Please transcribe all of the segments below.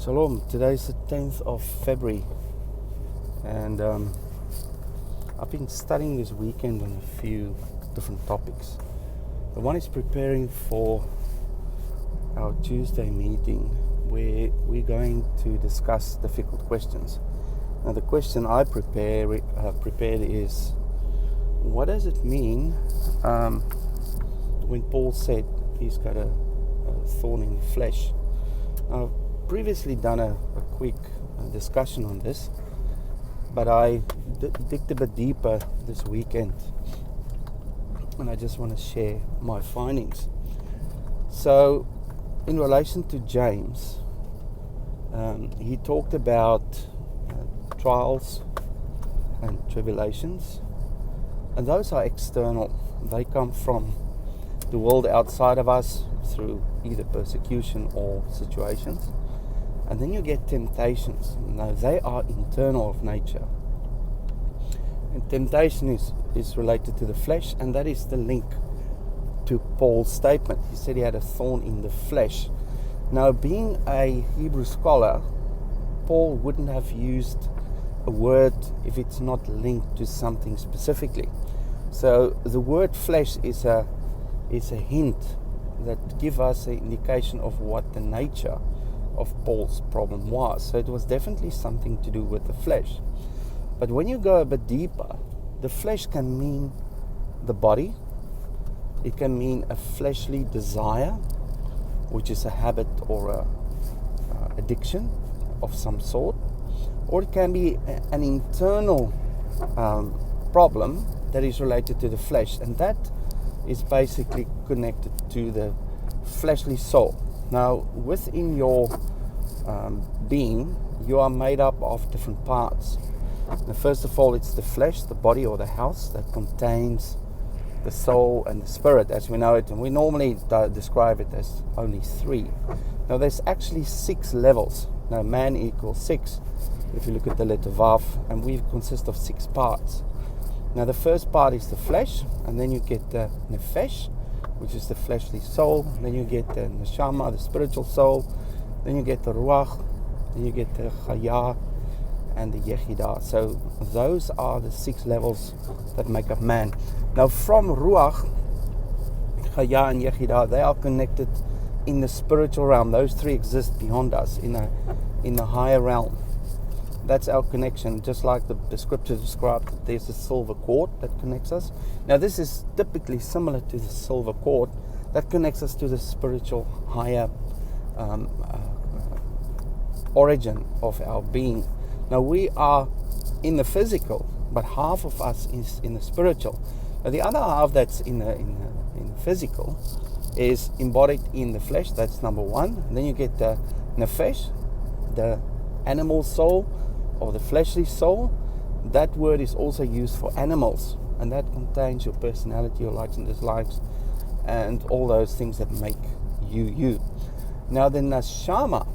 Shalom, today's the 10th of February and I've been studying this weekend on a few different topics. The one is preparing for our Tuesday meeting where we're going to discuss difficult questions. Now the question I prepared is, what does it mean when Paul said he's got a thorn in the flesh? I've previously done a quick discussion on this, but I digged a bit deeper this weekend and I just want to share my findings. So in relation to James, he talked about trials and tribulations, and those are external. They come from the world outside of us through either persecution or situations. And then you get temptations. Now they are internal of nature. And temptation is related to the flesh, and that is the link to Paul's statement. He said he had a thorn in the flesh. Now, being a Hebrew scholar, Paul wouldn't have used a word if it's not linked to something specifically. So the word flesh is a hint that gives us an indication of what the nature of Paul's problem was. So it was definitely something to do with the flesh. But when you go a bit deeper, the flesh can mean the body. It can mean a fleshly desire, which is a habit or a addiction of some sort. Or it can be an internal problem that is related to the flesh, and that is basically connected to the fleshly soul. Now, within your being, you are made up of different parts. Now, first of all, it's the flesh, the body or the house that contains the soul and the spirit as we know it, and we normally describe it as only three. Now, there's actually 6 levels. Now, man equals 6 if you look at the letter Vav, and we consist of 6 parts. Now, the first part is the flesh, and then you get the nefesh, which is the fleshly soul. Then you get the neshama, the spiritual soul. Then you get the ruach. Then you get the chaya and the yechidah. So those are the 6 levels that make up man. Now from ruach, chaya and yechidah, they are connected in the spiritual realm. Those 3 exist beyond us in the higher realm. That's our connection, just like the scripture described that there's a silver cord that connects us. Now this is typically similar to the silver cord that connects us to the spiritual higher origin of our being. Now we are in the physical, but half of us is in the spiritual. Now the other half that's in the physical is embodied in the flesh. That's number 1. And then you get the nefesh, the animal soul, or the fleshly soul. That word is also used for animals, and that contains your personality, your likes and dislikes, and all those things that make you. Now the neshama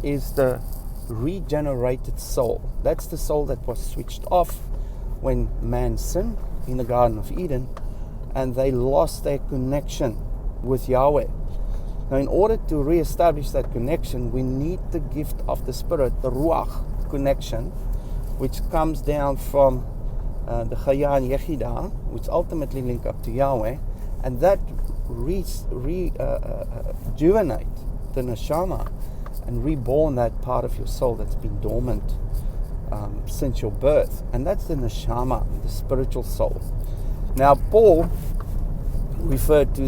is the regenerated soul. That's the soul that was switched off when man sinned in the Garden of Eden, and they lost their connection with Yahweh. Now, in order to re-establish that connection, we need the gift of the Spirit, the Ruach connection, which comes down from the Chaya and Yechidah, which ultimately link up to Yahweh, and that rejuvenate the Neshama and reborn that part of your soul that's been dormant since your birth. And that's the Neshama, the spiritual soul. Now, Paul referred to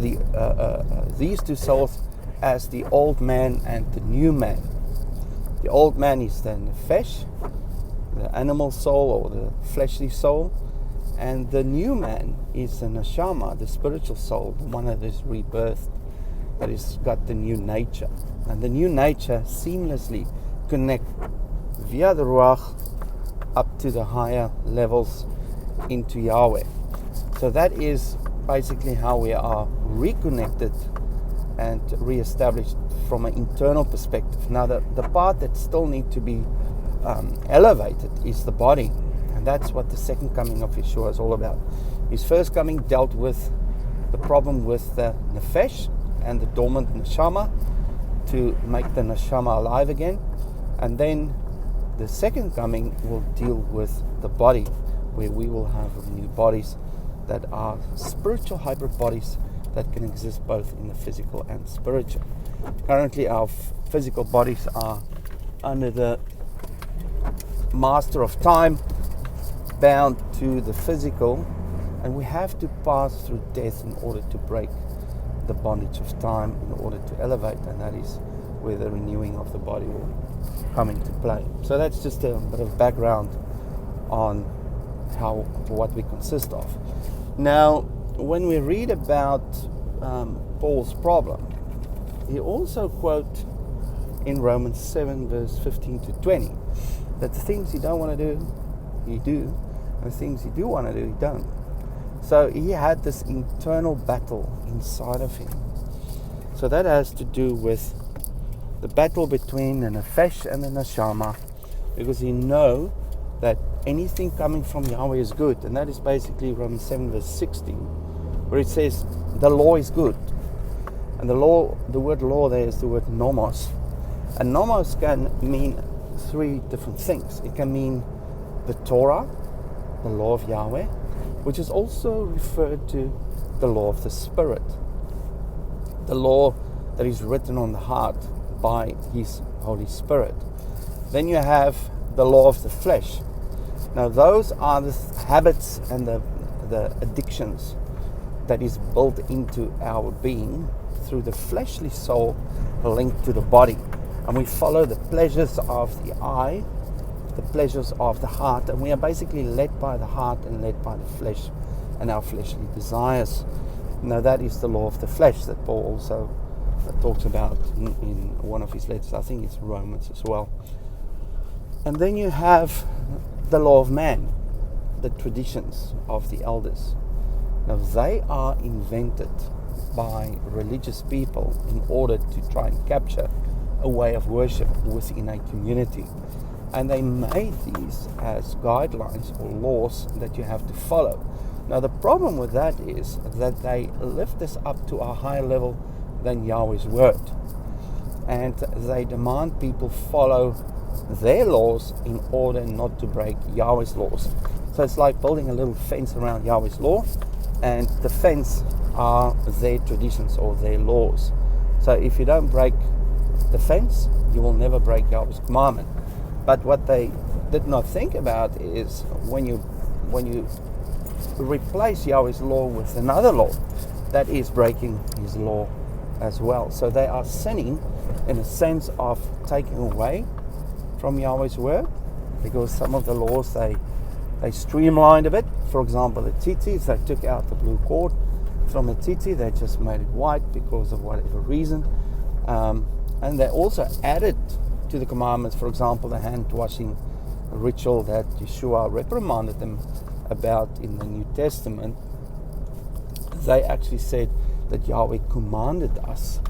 these 2 souls as the old man and the new man. The old man is the nefesh, the animal soul or the fleshly soul, and the new man is the neshama, the spiritual soul, the one that is rebirthed, that has got the new nature. And the new nature seamlessly connect via the ruach up to the higher levels into Yahweh. So that is basically how we are reconnected and re-established from an internal perspective. Now the part that still need to be elevated is the body, and that's what the second coming of Yeshua is all about. His first coming dealt with the problem with the nefesh and the dormant neshama, to make the neshama alive again. And then the second coming will deal with the body, where we will have new bodies that are spiritual hybrid bodies that can exist both in the physical and spiritual. Currently our physical bodies are under the master of time, bound to the physical, and we have to pass through death in order to break the bondage of time, in order to elevate, and that is where the renewing of the body will come into play. So that's just a bit of background on what we consist of. Now, when we read about Paul's problem, he also quotes in Romans 7 verse 15 to 20 that the things you don't want to do, you do, and the things you do want to do, you don't. So he had this internal battle inside of him. So that has to do with the battle between the nefesh and the neshama, because he knows that anything coming from Yahweh is good, and that is basically Romans 7 verse 16, where it says the law is good. And the word law there is the word nomos. And nomos can mean three different things. It can mean the Torah, the law of Yahweh, which is also referred to the law of the Spirit, the law that is written on the heart by His Holy Spirit. Then you have the law of the flesh. Now those are the habits and the addictions that is built into our being through the fleshly soul linked to the body. And we follow the pleasures of the eye, the pleasures of the heart, and we are basically led by the heart and led by the flesh and our fleshly desires. Now that is the law of the flesh that Paul also talks about in one of his letters. I think it's Romans as well. And then you have the law of man, the traditions of the elders. Now they are invented by religious people in order to try and capture a way of worship within a community. And they made these as guidelines or laws that you have to follow. Now the problem with that is that they lift us up to a higher level than Yahweh's word. And they demand people follow their laws in order not to break Yahweh's laws. So it's like building a little fence around Yahweh's law, and the fence are their traditions or their laws. So if you don't break the fence, you will never break Yahweh's commandment. But what they did not think about is when you replace Yahweh's law with another law, that is breaking His law as well. So they are sinning in a sense of taking away from Yahweh's word, because some of the laws they streamlined a bit. For example, the tzitzis, they took out the blue cord from the tzitzit, they just made it white because of whatever reason, and they also added to the commandments, for example, the hand washing ritual that Yeshua reprimanded them about in the New Testament. They actually said that Yahweh commanded us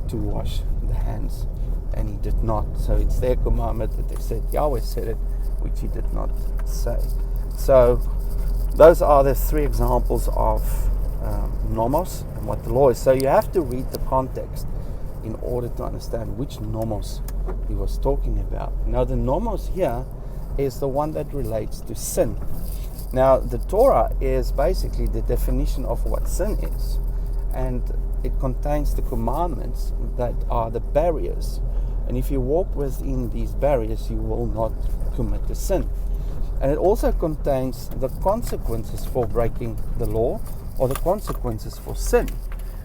to wash the hands, and He did not. So it's their commandment that they said Yahweh said it, which He did not say. So those are the three examples of nomos and what the law is. So you have to read the context in order to understand which nomos he was talking about. Now the nomos here is the one that relates to sin. Now the Torah is basically the definition of what sin is, and it contains the commandments that are the barriers, and if you walk within these barriers you will not commit the sin. And it also contains the consequences for breaking the law, or the consequences for sin.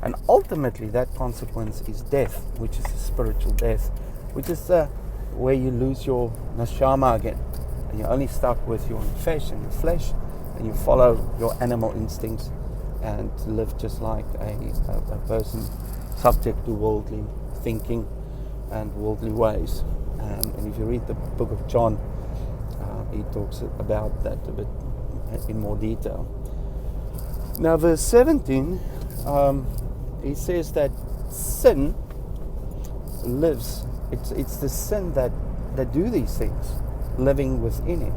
And ultimately that consequence is death, which is a spiritual death, which is where you lose your neshama again, and you're only stuck with your nefesh and your flesh, and you follow your animal instincts and live just like a person subject to worldly thinking and worldly ways. And if you read the book of John, he talks about that a bit in more detail. Now verse 17, he says that sin lives. It's the sin that do these things living within him.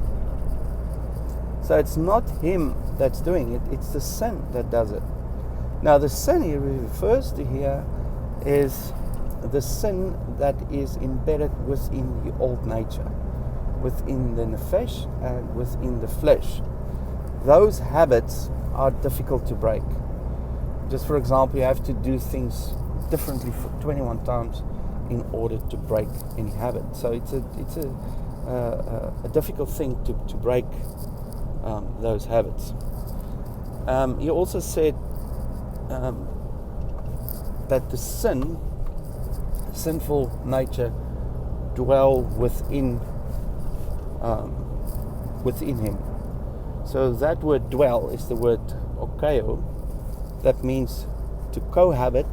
So it's not him that's doing it, it's the sin that does it. Now the sin he refers to here is the sin that is embedded within the old nature, within the nefesh and within the flesh. Those habits are difficult to break. Just for example, you have to do things differently for 21 times in order to break any habit. So it's a difficult thing to break those habits. He also said that the sinful nature dwell within him. So that word dwell is the word okeo. That means to cohabit.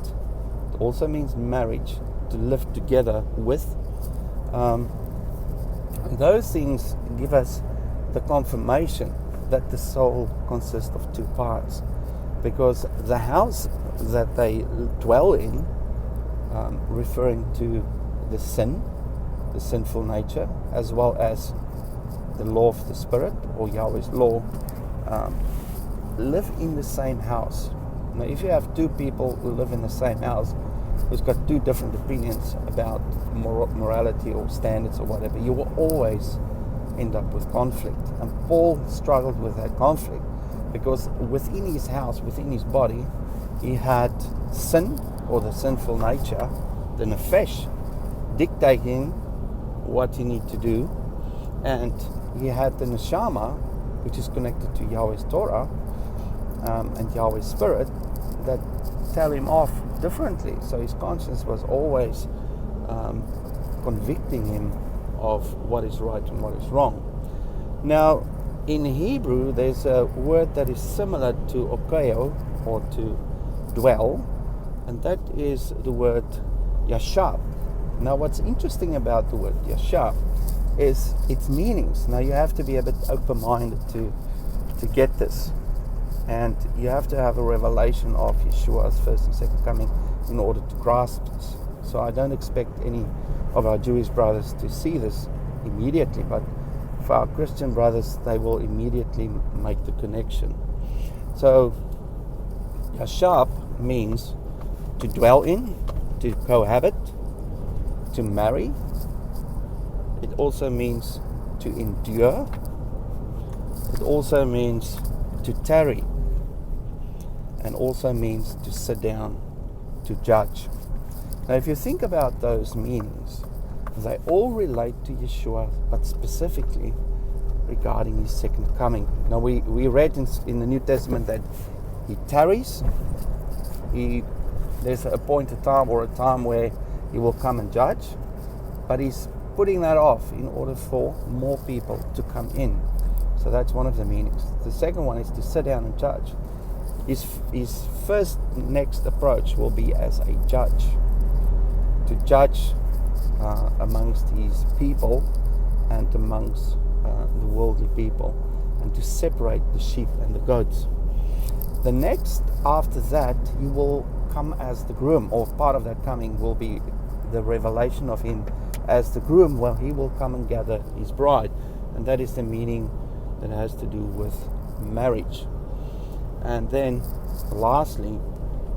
It also means marriage, to live together with. Those things give us the confirmation that the soul consists of two parts, because the house that they dwell in, referring to the sin, the sinful nature, as well as the law of the Spirit, or Yahweh's law, live in the same house. Now, if you have two people who live in the same house, who's got two different opinions about morality or standards or whatever, you will always end up with conflict. And Paul struggled with that conflict because within his house, within his body, he had sin, or the sinful nature, the nefesh, dictating what he needed to do, and he had the neshama, which is connected to Yahweh's Torah and Yahweh's Spirit, that tell him off differently. So his conscience was always convicting him of what is right and what is wrong. Now, in Hebrew, there's a word that is similar to okeo, or to dwell, and that is the word yashab. Now, what's interesting about the word yashab is its meanings. Now, you have to be a bit open-minded to get this, and you have to have a revelation of Yeshua's first and second coming in order to grasp this. So I don't expect any of our Jewish brothers to see this immediately, but for our Christian brothers, they will immediately make the connection. So yashab means to dwell in, to cohabit, to marry. It also means to endure. It also means to tarry, and also means to sit down, to judge. Now, if you think about those meanings, they all relate to Yeshua, but specifically regarding his second coming. Now, we read in the New Testament that he tarries. There's a point of time, or a time where he will come and judge, but he's putting that off in order for more people to come in. So that's one of the meanings. The second one is to sit down and judge. His first next approach will be as a judge, to judge amongst his people and amongst the worldly people, and to separate the sheep and the goats. The next after that, he will come as the groom, or part of that coming will be the revelation of him as the groom. Well, he will come and gather his bride, and that is the meaning that has to do with marriage. And then lastly,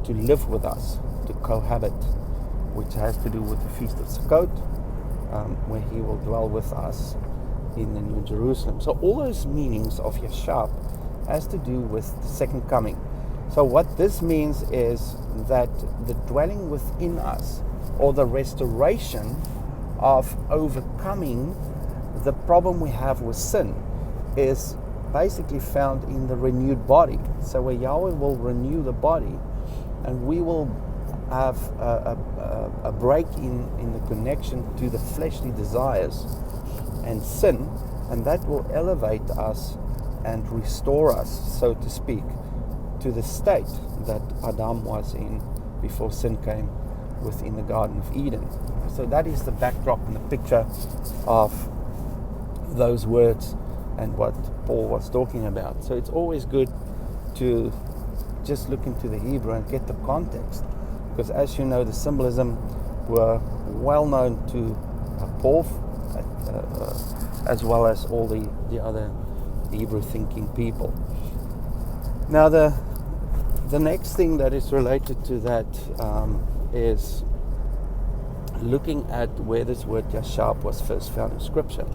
to live with us, to cohabit, which has to do with the Feast of Sukkot, where he will dwell with us in the New Jerusalem. So all those meanings of Yashab has to do with the second coming. So what this means is that the dwelling within us, or the restoration of overcoming the problem we have with sin, is basically found in the renewed body. So where Yahweh will renew the body, and we will have a break in the connection to the fleshly desires and sin, and that will elevate us and restore us, so to speak, to the state that Adam was in before sin came within the Garden of Eden. So that is the backdrop and the picture of those words and what Paul was talking about. So it's always good to just look into the Hebrew and get the context, because as you know, the symbolism were well known to Paul, as well as all the other Hebrew thinking people. Now the next thing that is related to that is looking at where this word Yashab was first found in Scripture.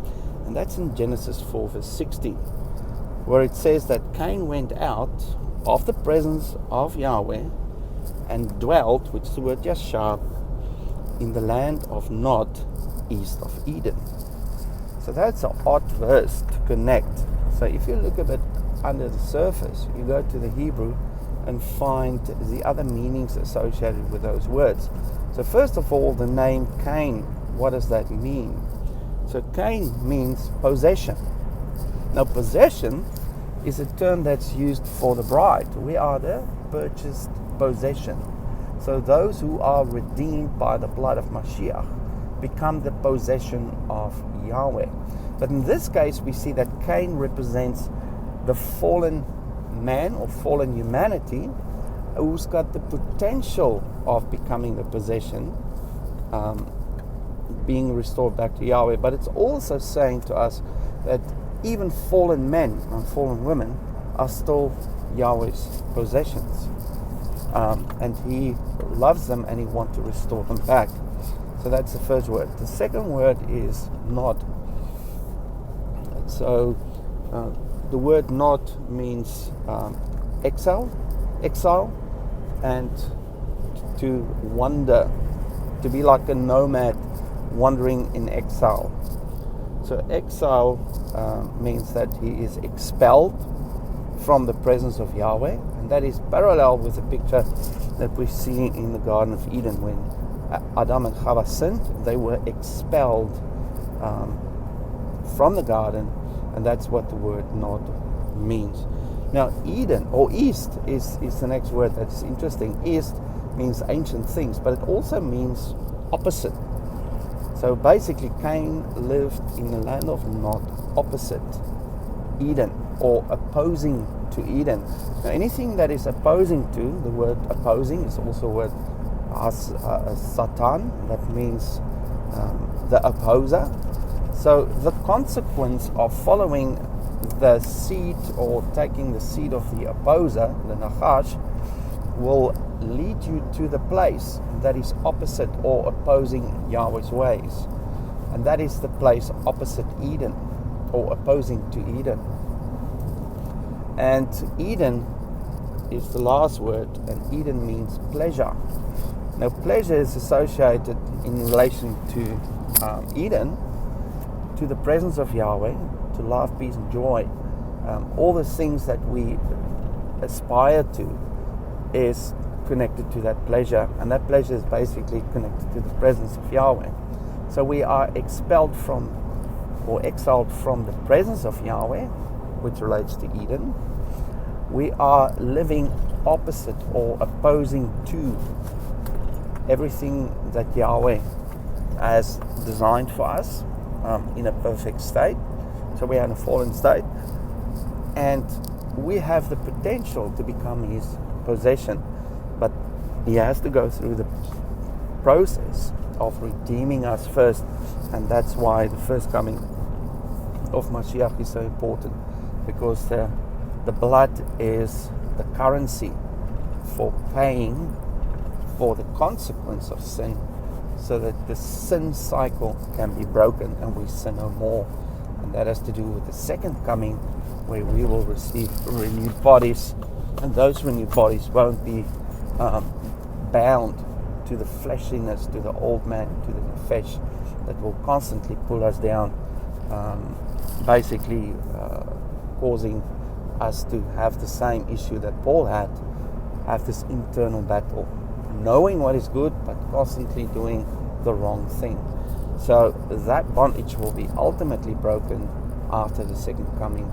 And that's in Genesis 4 verse 16, where it says that Cain went out of the presence of Yahweh and dwelt, which is the word Yashab, in the land of Nod, east of Eden. So that's an odd verse to connect. So if you look a bit under the surface, you go to the Hebrew and find the other meanings associated with those words. So first of all, the name Cain, what does that mean? So Cain means possession. Now possession is a term that's used for the bride. We are the purchased possession. So those who are redeemed by the blood of Mashiach become the possession of Yahweh. But in this case, we see that Cain represents the fallen man or fallen humanity who's got the potential of becoming the possession, being restored back to Yahweh. But it's also saying to us that even fallen men and fallen women are still Yahweh's possessions. And He loves them and He wants to restore them back. So that's the first word. The second word is Nod. So the word Nod means exile, and to wander, to be like a nomad wandering in exile. So exile means that he is expelled from the presence of Yahweh, and that is parallel with the picture that we see in the Garden of Eden. When Adam and Chava sinned, they were expelled from the garden, and that's what the word Nod means. Now Eden, or east, is the next word that's interesting. East means ancient things, but it also means opposite. So basically Cain lived in the land of Nod, opposite Eden, or opposing to Eden. Now anything that is opposing to, the word opposing is also a word Satan, that means the opposer. So the consequence of following the seed or taking the seed of the opposer, the Nachash, will lead you to the place that is opposite or opposing Yahweh's ways. And that is the place opposite Eden, or opposing to Eden. And Eden is the last word, and Eden means pleasure. Now pleasure is associated in relation to Eden, to the presence of Yahweh, to life, peace and joy. All the things that we aspire to is connected to that pleasure, and that pleasure is basically connected to the presence of Yahweh. So we are expelled from, or exiled from, the presence of Yahweh, which relates to Eden. We are living opposite or opposing to everything that Yahweh has designed for us in a perfect state. So we are in a fallen state, and we have the potential to become His possession, but He has to go through the process of redeeming us first, and that's why the first coming of Mashiach is so important, because the blood is the currency for paying for the consequence of sin, so that the sin cycle can be broken and we sin no more. And that has to do with the second coming, where we will receive renewed bodies, and those renewed bodies won't be bound to the fleshliness, to the old man, to the nefesh that will constantly pull us down, basically causing us to have the same issue that Paul had, have this internal battle, knowing what is good but constantly doing the wrong thing. So that bondage will be ultimately broken after the second coming.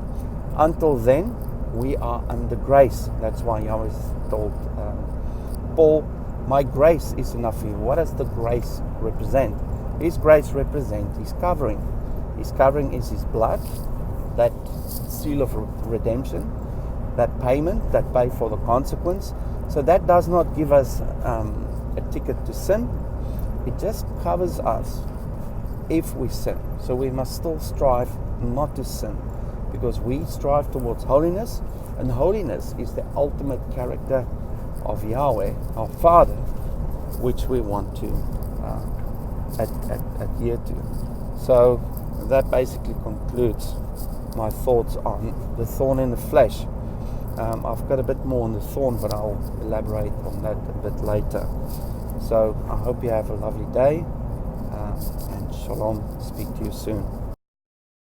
Until then, we are under grace. That's why Yahweh told Paul, my grace is enough for you. What does the grace represent? His grace represents His covering. His covering is His blood, that seal of redemption, that payment, that pay for the consequence. So that does not give us a ticket to sin. It just covers us if we sin. So we must still strive not to sin, because we strive towards holiness, and holiness is the ultimate character of Yahweh, our Father, which we want to adhere to. So that basically concludes my thoughts on the thorn in the flesh. I've got a bit more on the thorn, but I'll elaborate on that a bit later. So I hope you have a lovely day, and shalom. Speak to you soon.